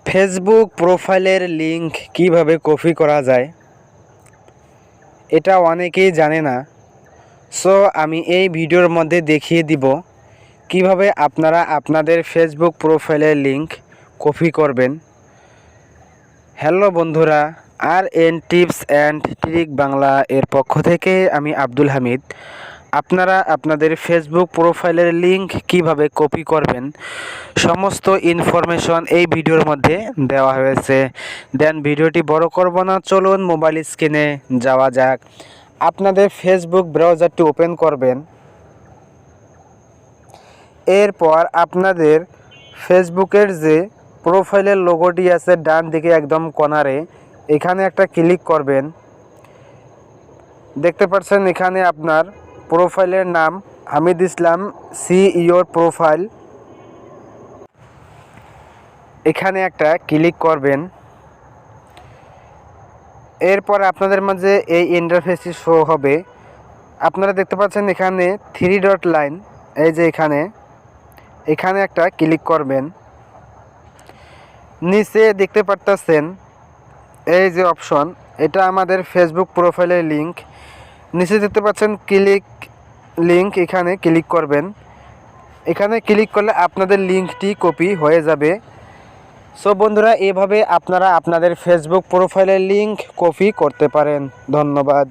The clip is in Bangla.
ফেসবুক প্রোফাইলের লিংক কিভাবে কপি করা যায় এটা অনেকেই জানে না। সো আমি এই ভিডিওর মধ্যে দেখিয়ে দিব কিভাবে আপনারা আপনাদের ফেসবুক প্রোফাইলের লিংক কপি করবেন। হ্যালো বন্ধুরা, R N tips and trick Bangla এর পক্ষ থেকে আমি আব্দুল হামিদ। আপনারা আপনাদের ফেসবুক প্রোফাইলের লিংক কিভাবে কপি করবেন সমস্ত ইনফরমেশন এই ভিডিওর মধ্যে দেওয়া হয়েছে। দেন ভিডিওটি বড় করব না, চলুন মোবাইল স্ক্রিনে যাওয়া যাক। আপনাদের ফেসবুক ব্রাউজারটি ওপেন করবেন। এরপর আপনাদের ফেসবুকের যে প্রোফাইলের লোগোটি আছে ডান দিকে একদম কর্নারে, এখানে একটা ক্লিক করবেন। দেখতে পাচ্ছেন এখানে আপনার প্রোফাইলের নাম হামিদ ইসলাম, সি ইওর প্রোফাইল, এখানে একটা ক্লিক করবেন। এরপর আপনাদের মাঝে এই ইন্টারফেসটি শো হবে। আপনারা দেখতে পাচ্ছেন এখানে 3 ডট লাইন, এই যে এখানে একটা ক্লিক করবেন। নিচে দেখতে পারতেছেন এই যে অপশন, এটা আমাদের ফেসবুক প্রোফাইলের লিংক। নিচে দেখতে পাচ্ছেন ক্লিক লিংক, এখানে ক্লিক করবেন। এখানে ক্লিক করলে আপনাদের লিংকটি কপি হয়ে যাবে। সো বন্ধুরা, এভাবে আপনারা আপনাদের ফেসবুক প্রোফাইলের লিংক কপি করতে পারেন। ধন্যবাদ।